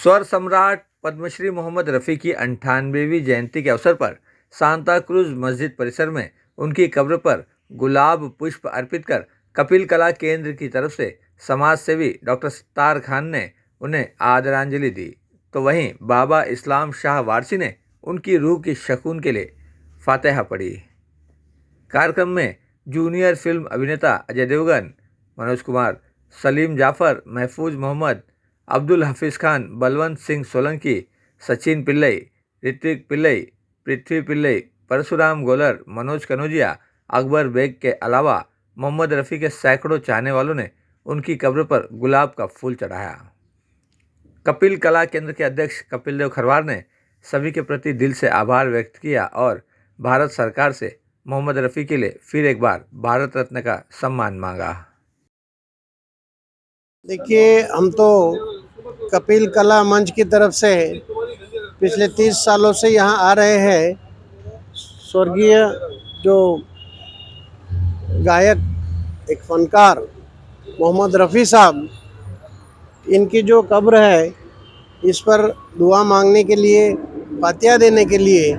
स्वर सम्राट पद्मश्री मोहम्मद रफ़ी की 98वीं जयंती के अवसर पर सांता क्रूज मस्जिद परिसर में उनकी कब्र पर गुलाब पुष्प अर्पित कर कपिल कला केंद्र की तरफ से समाज सेवी डॉक्टर सत्तार खान ने उन्हें आदरांजलि दी। तो वहीं बाबा इस्लाम शाह वारसी ने उनकी रूह की सुकून के लिए फातिहा पढ़ी। कार्यक्रम में जूनियर फिल्म अभिनेता अजय देवगन, मनोज कुमार, सलीम जाफर, महफूज मोहम्मद, अब्दुल हफीज़ खान, बलवंत सिंह सोलंकी, सचिन पिल्लई, ऋत्विक पिल्लई, पृथ्वी पिल्लई, परशुराम गोलर, मनोज कनौजिया, अकबर बेग के अलावा मोहम्मद रफ़ी के सैकड़ों चाहने वालों ने उनकी कब्र पर गुलाब का फूल चढ़ाया। कपिल कला केंद्र के अध्यक्ष कपिल देव खरवार ने सभी के प्रति दिल से आभार व्यक्त किया और भारत सरकार से मोहम्मद रफ़ी के लिए फिर एक बार भारत रत्न का सम्मान मांगा। देखिए, हम तो कपिल कला मंच की तरफ से पिछले 30 सालों से यहाँ आ रहे हैं। स्वर्गीय जो गायक, एक फनकार मोहम्मद रफ़ी साहब, इनकी जो कब्र है इस पर दुआ मांगने के लिए, फातिहा देने के लिए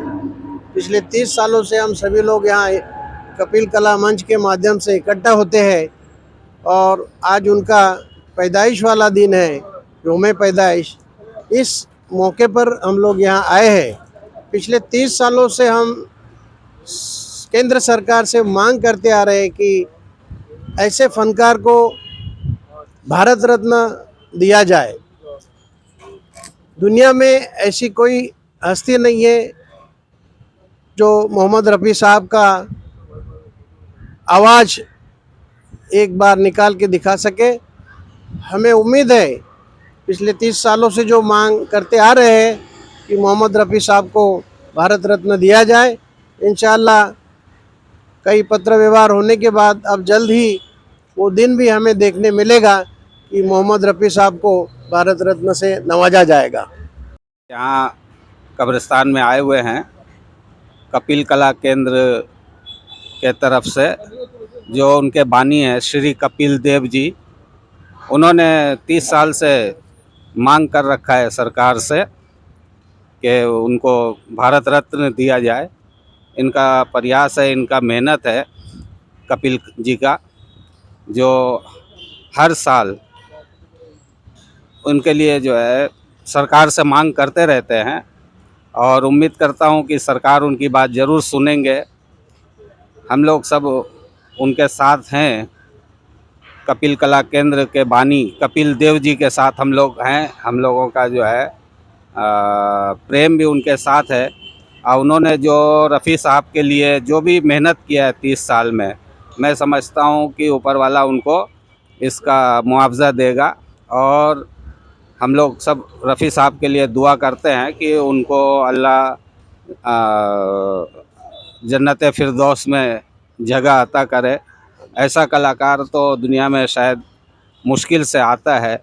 पिछले 30 सालों से हम सभी लोग यहाँ कपिल कला मंच के माध्यम से इकट्ठा होते हैं। और आज उनका पैदाइश वाला दिन है, योम पैदाइश। इस मौके पर हम लोग यहाँ आए हैं। पिछले 30 सालों से हम केंद्र सरकार से मांग करते आ रहे हैं कि ऐसे फनकार को भारत रत्न दिया जाए। दुनिया में ऐसी कोई हस्ती नहीं है जो मोहम्मद रफ़ी साहब का आवाज़ एक बार निकाल के दिखा सके। हमें उम्मीद है, पिछले 30 सालों से जो मांग करते आ रहे हैं कि मोहम्मद रफ़ी साहब को भारत रत्न दिया जाए, इंशाअल्लाह कई पत्र व्यवहार होने के बाद अब जल्द ही वो दिन भी हमें देखने मिलेगा कि मोहम्मद रफ़ी साहब को भारत रत्न से नवाजा जाएगा। यहाँ कब्रिस्तान में आए हुए हैं कपिल कला केंद्र के तरफ से, जो उनके बानी हैं श्री कपिल देव जी। उन्होंने 30 साल से मांग कर रखा है सरकार से कि उनको भारत रत्न दिया जाए। इनका प्रयास है, इनका मेहनत है कपिल जी का, जो हर साल उनके लिए जो है सरकार से मांग करते रहते हैं और उम्मीद करता हूं कि सरकार उनकी बात ज़रूर सुनेंगे। हम लोग सब उनके साथ हैं। कपिल कला केंद्र के बानी कपिल देव जी के साथ हम लोग हैं। हम लोगों का जो है प्रेम भी उनके साथ है। और उन्होंने जो रफ़ी साहब के लिए जो भी मेहनत किया है 30 साल में, मैं समझता हूं कि ऊपर वाला उनको इसका मुआवजा देगा। और हम लोग सब रफ़ी साहब के लिए दुआ करते हैं कि उनको अल्लाह जन्नत फिरदौस में जगह अता करे। ऐसा कलाकार तो दुनिया में शायद मुश्किल से आता है।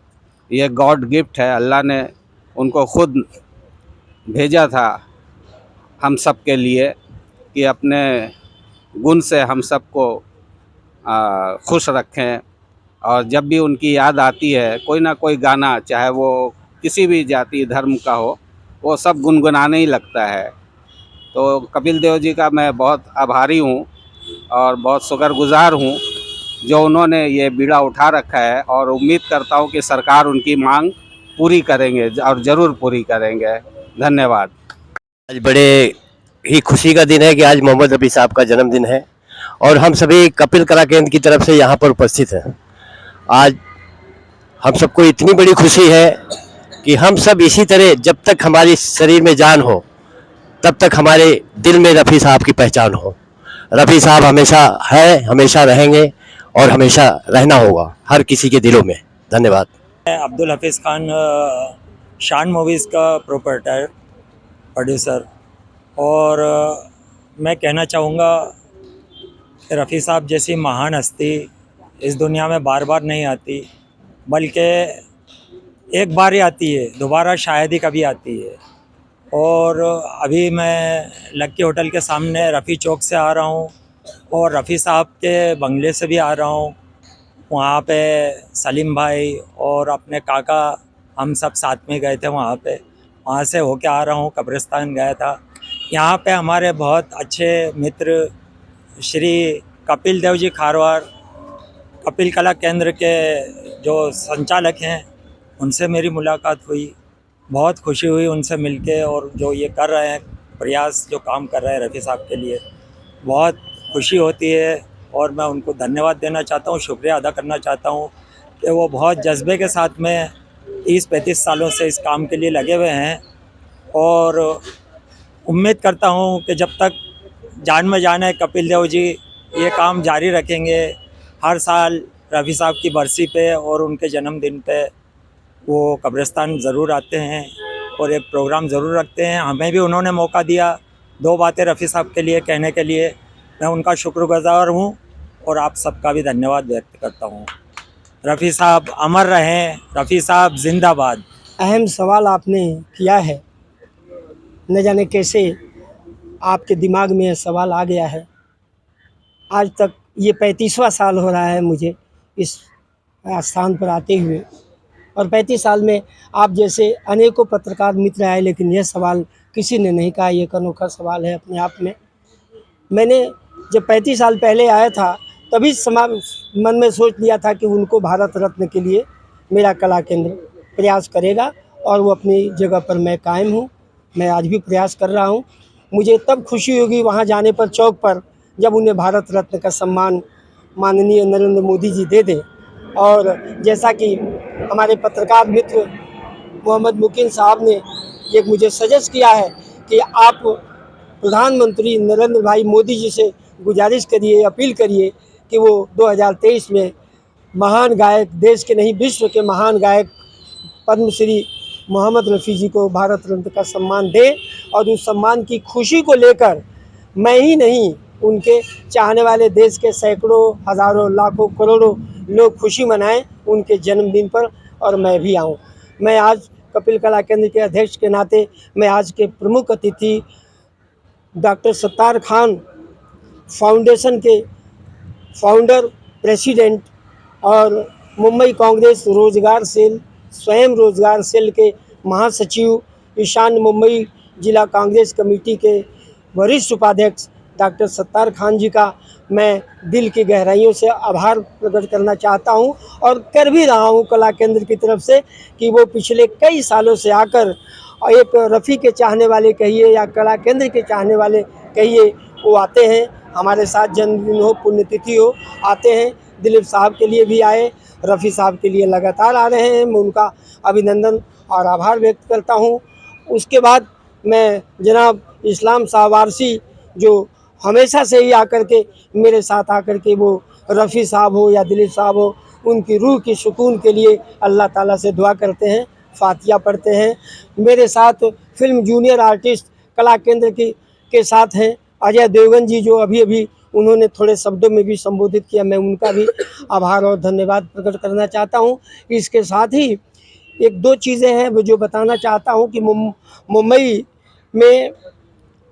ये गॉड गिफ्ट है, अल्लाह ने उनको खुद भेजा था हम सब के लिए कि अपने गुण से हम सबको खुश रखें। और जब भी उनकी याद आती है, कोई ना कोई गाना, चाहे वो किसी भी जाति धर्म का हो, वो सब गुनगुनाने ही लगता है। तो कपिल देव जी का मैं बहुत आभारी हूँ और बहुत शुक्रगुजार हूँ जो उन्होंने ये बीड़ा उठा रखा है। और उम्मीद करता हूँ कि सरकार उनकी मांग पूरी करेंगे और ज़रूर पूरी करेंगे। धन्यवाद। आज बड़े ही खुशी का दिन है कि आज मोहम्मद रफ़ी साहब का जन्मदिन है और हम सभी कपिल कला केंद्र की तरफ से यहाँ पर उपस्थित हैं। आज हम सबको इतनी बड़ी खुशी है कि हम सब इसी तरह, जब तक हमारी शरीर में जान हो तब तक हमारे दिल में रफ़ी साहब की पहचान हो। रफ़ी साहब हमेशा है, हमेशा रहेंगे और हमेशा रहना होगा हर किसी के दिलों में। धन्यवाद। मैं अब्दुल हफीज़ खान, शान मूवीज़ का प्रोप्राइटर, प्रोड्यूसर, और मैं कहना चाहूँगा कि रफ़ी साहब जैसी महान हस्ती इस दुनिया में बार बार नहीं आती, बल्कि एक बार ही आती है, दोबारा शायद ही कभी आती है। और अभी मैं लक्की होटल के सामने रफ़ी चौक से आ रहा हूँ और रफ़ी साहब के बंगले से भी आ रहा हूँ। वहाँ पे सलीम भाई और अपने काका हम सब साथ में गए थे वहाँ पे। वहाँ से होके आ रहा हूँ, कब्रिस्तान गया था। यहाँ पे हमारे बहुत अच्छे मित्र श्री कपिल देव जी खारवार, कपिल कला केंद्र के जो संचालक हैं, उनसे मेरी मुलाकात हुई। बहुत खुशी हुई उनसे मिलके, और जो ये कर रहे हैं प्रयास, जो काम कर रहे हैं रफ़ी साहब के लिए, बहुत खुशी होती है। और मैं उनको धन्यवाद देना चाहता हूँ, शुक्रिया अदा करना चाहता हूँ कि वो बहुत जज्बे के साथ में 30-35 सालों से इस काम के लिए लगे हुए हैं। और उम्मीद करता हूँ कि जब तक जान में जान है कपिल देव जी ये काम जारी रखेंगे। हर साल रफ़ी साहब की बरसी पे और उनके जन्मदिन पे वो कब्रिस्तान ज़रूर आते हैं और एक प्रोग्राम ज़रूर रखते हैं। हमें भी उन्होंने मौका दिया 2 बातें रफ़ी साहब के लिए कहने के लिए। मैं उनका शुक्रगुज़ार हूँ और आप सबका भी धन्यवाद व्यक्त करता हूँ। रफ़ी साहब अमर रहें, रफ़ी साहब जिंदाबाद। अहम सवाल आपने किया है, न जाने कैसे आपके दिमाग में यह सवाल आ गया है। आज तक ये 35वां साल हो रहा है मुझे इस स्थान पर आते हुए, और 35 साल में आप जैसे अनेकों पत्रकार मित्र आए, लेकिन यह सवाल किसी ने नहीं कहा। ये एक अनोखा सवाल है अपने आप में। मैंने जब 35 साल पहले आया था, तभी मन में सोच लिया था कि उनको भारत रत्न के लिए मेरा कला केंद्र प्रयास करेगा, और वो अपनी जगह पर मैं कायम हूँ। मैं आज भी प्रयास कर रहा हूँ। मुझे तब खुशी होगी वहाँ जाने पर, चौक पर, जब उन्हें भारत रत्न का सम्मान माननीय नरेंद्र मोदी जी दे दें। और जैसा कि हमारे पत्रकार मित्र मोहम्मद मुकीम साहब ने एक मुझे सजेस्ट किया है कि आप प्रधानमंत्री नरेंद्र भाई मोदी जी से गुजारिश करिए, अपील करिए कि वो 2023 में महान गायक, देश के नहीं विश्व के महान गायक पद्मश्री मोहम्मद रफ़ी जी को भारत रत्न का सम्मान दें। और उस सम्मान की खुशी को लेकर मैं ही नहीं, उनके चाहने वाले देश के सैकड़ों, हज़ारों, लाखों, करोड़ों लोग खुशी मनाएं उनके जन्मदिन पर, और मैं भी आऊँ। मैं आज कपिल कला केंद्र के अध्यक्ष के नाते मैं आज के प्रमुख अतिथि डॉक्टर सत्तार खान फाउंडेशन के फाउंडर, प्रेसिडेंट और मुंबई कांग्रेस रोजगार सेल, स्वयं रोजगार सेल के महासचिव, ईशान्य मुंबई जिला कांग्रेस कमेटी के वरिष्ठ उपाध्यक्ष डॉक्टर सत्तार खान जी का मैं दिल की गहराइयों से आभार प्रकट करना चाहता हूं, और कर भी रहा हूं कला केंद्र की तरफ से कि वो पिछले कई सालों से आकर एक रफ़ी के चाहने वाले कहिए या कला केंद्र के चाहने वाले कहिए, वो आते हैं हमारे साथ, जन्मदिन हो, पुण्यतिथि हो, आते हैं। दिलीप साहब के लिए भी आए, रफ़ी साहब के लिए लगातार आ रहे हैं। मैं उनका अभिनंदन और आभार व्यक्त करता हूं। उसके बाद मैं जनाब इस्लाम साहब वारसी, जो हमेशा से ही आकर के मेरे साथ आकर के वो रफ़ी साहब हो या दिलीप साहब हो, उनकी रूह की सुकून के लिए अल्लाह ताला से दुआ करते हैं, फातिहा पढ़ते हैं। मेरे साथ फिल्म जूनियर आर्टिस्ट कला केंद्र के साथ हैं अजय देवगन जी, जो अभी अभी उन्होंने थोड़े शब्दों में भी संबोधित किया। मैं उनका भी आभार और धन्यवाद प्रकट करना चाहता हूं। इसके साथ ही एक दो चीज़ें हैं वो जो बताना चाहता हूं कि मुंबई में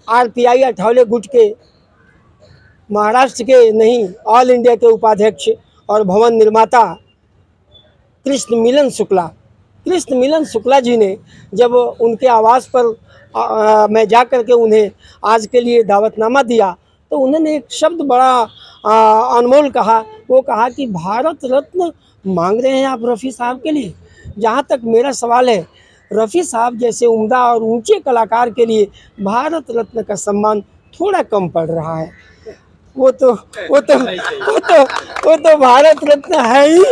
RPI अठौले गुट के महाराष्ट्र के नहीं, ऑल इंडिया के उपाध्यक्ष और भवन निर्माता कृष्ण मिलन शुक्ला जी ने जब उनके आवास पर मैं जा कर के उन्हें आज के लिए दावतनामा दिया, तो उन्होंने एक शब्द बड़ा अनमोल कहा। वो कहा कि भारत रत्न मांग रहे हैं आप रफ़ी साहब के लिए। जहाँ तक मेरा सवाल है, रफ़ी साहब जैसे उम्दा और ऊंचे कलाकार के लिए भारत रत्न का सम्मान थोड़ा कम पड़ रहा है। वो तो भारत रत्न है ही।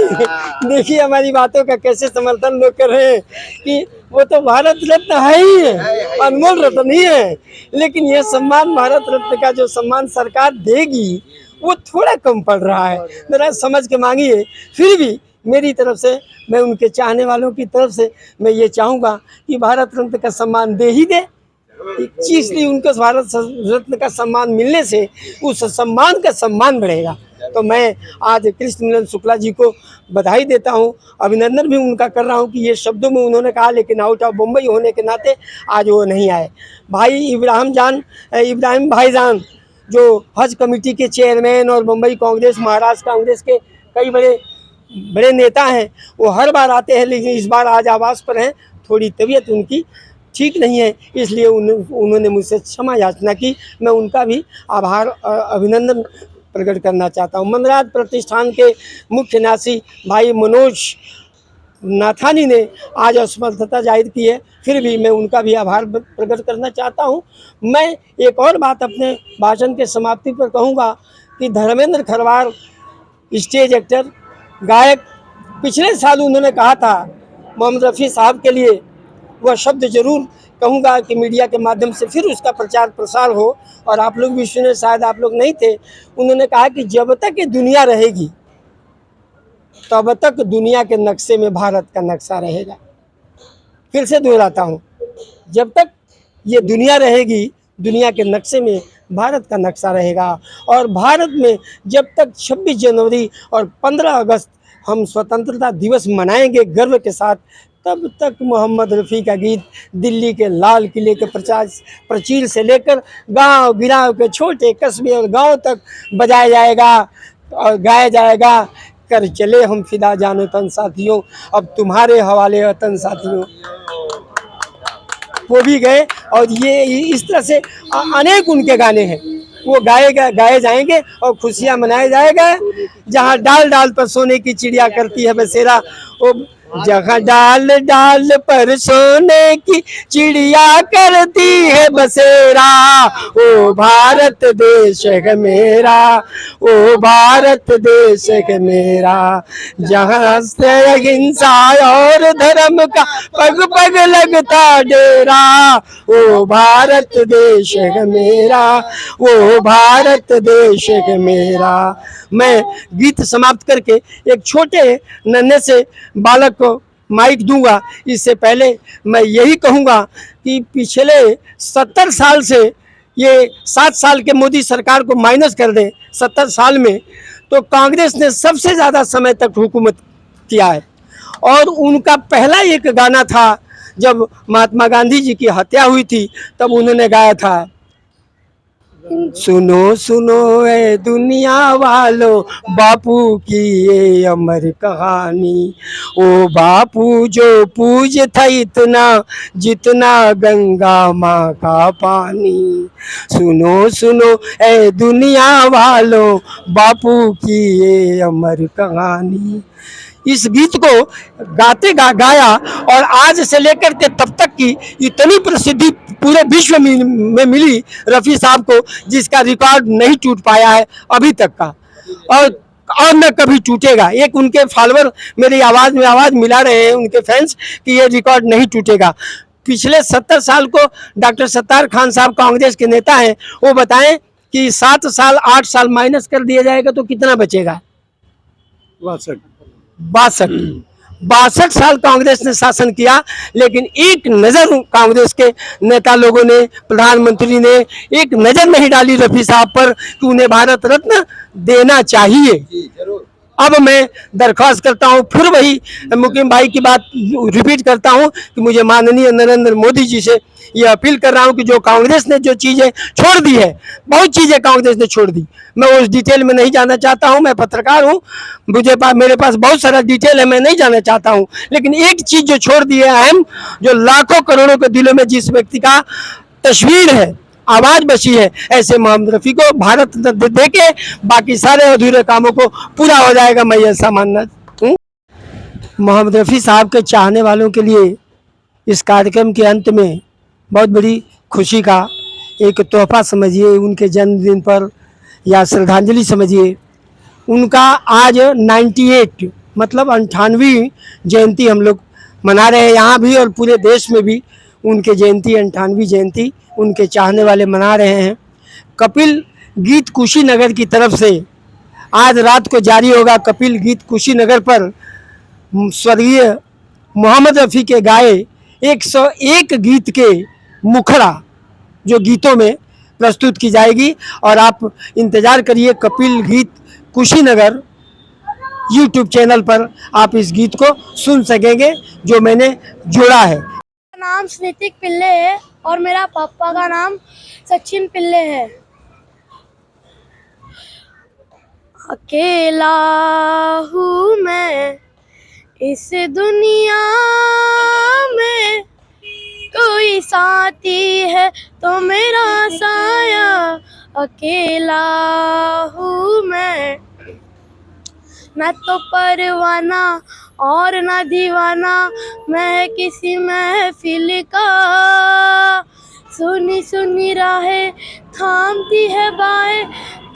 देखिए हमारी बातों का कैसे समर्थन लोग कर रहे हैं कि वो तो भारत रत्न है ही है, अनमोल रत्न ही है, लेकिन ये सम्मान, भारत रत्न का जो सम्मान सरकार देगी, वो थोड़ा कम पड़ रहा है। जरा समझ के मांगिए। फिर भी मेरी तरफ से, मैं उनके चाहने वालों की तरफ से मैं ये चाहूँगा कि भारत रत्न का सम्मान दे ही दे। इसलिए उनको भारत रत्न का सम्मान मिलने से उस सम्मान का सम्मान बढ़ेगा। तो मैं आज कृष्ण मिलन शुक्ला जी को बधाई देता हूं, अभिनंदन भी उनका कर रहा हूं कि ये शब्दों में उन्होंने कहा, लेकिन आउट ऑफ मुंबई होने के नाते आज वो नहीं आए। भाई इब्राहिम भाईजान, जो हज कमेटी के चेयरमैन और मुंबई कांग्रेस, महाराष्ट्र कांग्रेस के कई बड़े बड़े नेता हैं, वो हर बार आते हैं, लेकिन इस बार आज आवास पर हैं, थोड़ी तबीयत उनकी ठीक नहीं है, इसलिए उन्होंने मुझसे क्षमा याचना की। मैं उनका भी आभार अभिनंदन प्रकट करना चाहता हूँ। मनराज प्रतिष्ठान के मुख्य न्यासी भाई मनोज नाथानी ने आज असमर्थता जाहिर की है, फिर भी मैं उनका भी आभार प्रकट करना चाहता हूँ। मैं एक और बात अपने भाषण के समाप्ति पर कहूँगा कि धर्मेंद्र खरवार स्टेज एक्टर, गायक, पिछले साल उन्होंने कहा था मोहम्मद रफ़ी साहब के लिए, वह शब्द जरूर कहूँगा कि मीडिया के माध्यम से फिर उसका प्रचार प्रसार हो, और आप लोग भी सुने, शायद आप लोग नहीं थे। उन्होंने कहा कि जब तक ये दुनिया रहेगी तब तक दुनिया के नक्शे में भारत का नक्शा रहेगा। फिर से दोहराता हूँ, जब तक ये दुनिया रहेगी दुनिया के नक्शे में भारत का नक्शा रहेगा। और भारत में जब तक 26 जनवरी और 15 अगस्त हम स्वतंत्रता दिवस मनाएंगे गर्व के साथ, तब तक मोहम्मद रफ़ी का गीत दिल्ली के लाल किले के प्राचीर से लेकर गांव गिराव के छोटे कस्बे और गांव तक बजाया जाएगा और गाया जाएगा। कर चले हम फिदा जानो तन साथियों, अब तुम्हारे हवाले वतन साथियों। वो भी गए, और ये इस तरह से अनेक उनके गाने हैं, वो गाए जाएंगे और खुशियाँ मनाया जाएगा। जहाँ डाल डाल पर सोने की चिड़िया करती है बसेरा, वो जहाँ डाल डाल पर सोने की चिड़िया करती है बसेरा, ओ भारत देश है मेरा, ओ भारत देश है मेरा। जहाँ से अहिंसा और धर्म का पग पग लगता डेरा, ओ भारत देश है मेरा, ओ भारत देश है मेरा। मैं गीत समाप्त करके एक छोटे नन्हे से बालक को माइक दूंगा। इससे पहले मैं यही कहूँगा कि पिछले 70 साल से, ये 7 साल के मोदी सरकार को माइनस कर दें 70 साल में, तो कांग्रेस ने सबसे ज़्यादा समय तक हुकूमत किया है। और उनका पहला एक गाना था, जब महात्मा गांधी जी की हत्या हुई थी, तब उन्होंने गाया था, सुनो सुनो ए दुनिया वालों, बापू की ये अमर कहानी। ओ बापू जो पूज था इतना जितना गंगा माँ का पानी। सुनो सुनो ए दुनिया वालों, बापू की ये अमर कहानी। इस गीत को गाया, और आज से लेकर के तब तक की इतनी प्रसिद्धि पूरे विश्व में मिली रफ़ी साहब को, जिसका रिकॉर्ड नहीं टूट पाया है अभी तक का, और न कभी टूटेगा। एक उनके फॉलोअर मेरी आवाज़ में आवाज़ मिला रहे हैं, उनके फैंस, कि ये रिकॉर्ड नहीं टूटेगा। पिछले 70 साल को डॉक्टर सत्तार खान साहब कांग्रेस के नेता हैं, वो बताएं कि 7 साल 8 साल माइनस कर दिया जाएगा तो कितना बचेगा? 62 साल कांग्रेस ने शासन किया, लेकिन एक नज़र कांग्रेस के नेता लोगों ने, प्रधानमंत्री ने एक नज़र नहीं डाली रफ़ी साहब पर कि उन्हें भारत रत्न देना चाहिए। अब मैं दरख्वास्त करता हूँ, फिर वही मुकीम भाई की बात रिपीट करता हूँ कि मुझे माननीय नरेंद्र मोदी जी से ये अपील कर रहा हूँ कि जो कांग्रेस ने जो चीज़ें छोड़ दी है, बहुत चीज़ें कांग्रेस ने छोड़ दी, मैं उस डिटेल में नहीं जाना चाहता हूँ। मैं पत्रकार हूँ, मेरे पास बहुत सारा डिटेल है, मैं नहीं जाना चाहता हूँ। लेकिन एक चीज़ जो छोड़ दी है अहम, जो लाखों करोड़ों के दिलों में जिस व्यक्ति का तस्वीर है, आवाज़ बची है, ऐसे मोहम्मद रफ़ी को भारत दे के बाकी सारे अधूरे कामों को पूरा हो जाएगा, मैं ऐसा मानना हूँ। मोहम्मद रफ़ी साहब के चाहने वालों के लिए इस कार्यक्रम के अंत में बहुत बड़ी खुशी का एक तोहफा समझिए, उनके जन्मदिन पर या श्रद्धांजलि समझिए। उनका आज 98 मतलब 98वीं जयंती हम लोग मना रहे हैं, यहाँ भी और पूरे देश में भी उनके जयंती 98वीं जयंती उनके चाहने वाले मना रहे हैं। कपिल गीत कुशीनगर की तरफ से आज रात को जारी होगा। कपिल गीत कुशीनगर पर स्वर्गीय मोहम्मद रफ़ी के गाए 101 गीत के मुखड़ा जो गीतों में प्रस्तुत की जाएगी, और आप इंतज़ार करिए कपिल गीत कुशीनगर यूट्यूब चैनल पर आप इस गीत को सुन सकेंगे जो मैंने जोड़ा है। मेरा नाम स्नितिक पिल्ले है और मेरा पापा का नाम सचिन पिल्ले है। अकेला हूँ मैं इस दुनिया में, कोई साथी है तो मेरा साया, अकेला हूँ मैं। मैं तो परवाना और ना दीवाना, मैं किसी महफिल का, सुनी सुनी राहें थामती है बाहें,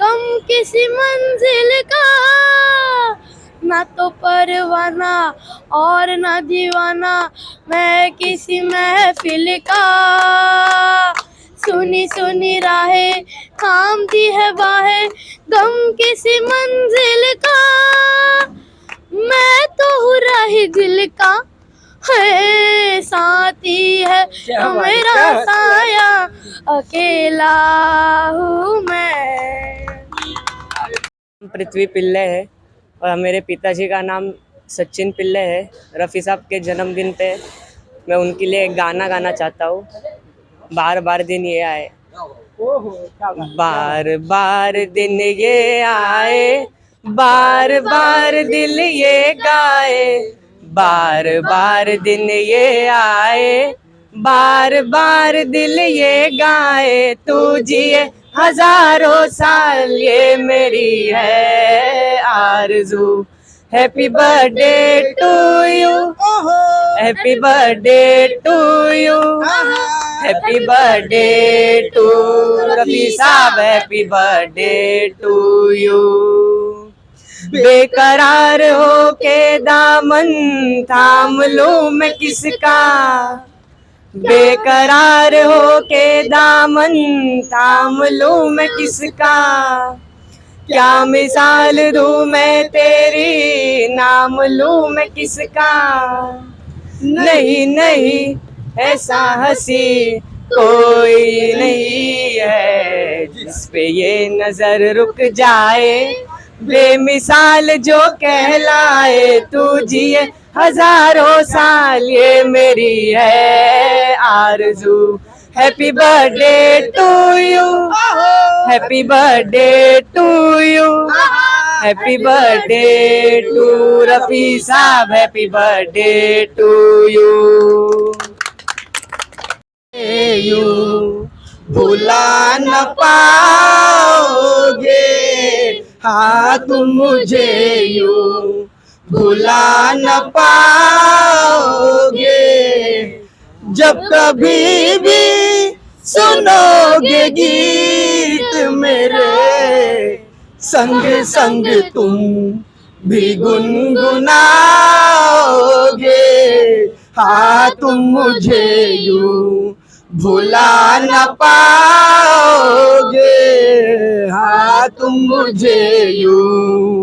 गम किसी मंजिल का। ना तो परवाना और ना दीवाना, मैं किसी महफिल का, सुनी सुनी राहें थामती है बाहें, गम किसी मंजिल का। मैं तो हूँ राही दिल का, है साथी है तो मेरा साया, अकेला हूँ मैं। पृथ्वी पिल्ले है और मेरे पिताजी का नाम सचिन पिल्ले है। रफ़ी साहब के जन्मदिन पे मैं उनके लिए एक गाना गाना चाहता हूँ, बार बार दिन ये आए। बार बार दिन ये आए, बार बार दिल ये गाए, बार बार दिन ये आए, बार बार दिल ये गाए। तू जिए हजारों साल ये मेरी है आरज़ू। Happy birthday to you, happy birthday to you, happy birthday to Rafi sahab, happy birthday to you. बेकरार हो के दामन थाम लूं मैं किसका, बेकरार हो के दामन थाम लूं मैं किसका। क्या मिसाल दूं मैं तेरी, नाम लूं मैं किसका। नहीं नहीं ऐसा हंसी कोई नहीं है, जिस पे ये नजर रुक जाए, बेमिसाल जो कहलाए। तू जिए हजारों साल ये मेरी है आरज़ू। Happy birthday to you, happy birthday to you, happy birthday to Rafi sahab, happy birthday to you. भुला न पाओगे हाँ तुम मुझे यूं, भुला न पाओगे। जब कभी भी सुनोगे गीत मेरे, संग संग तुम भी गुनगुनाओगे। हाँ तुम मुझे यूं भुला न पाओगे, हाँ तुम मुझे यूं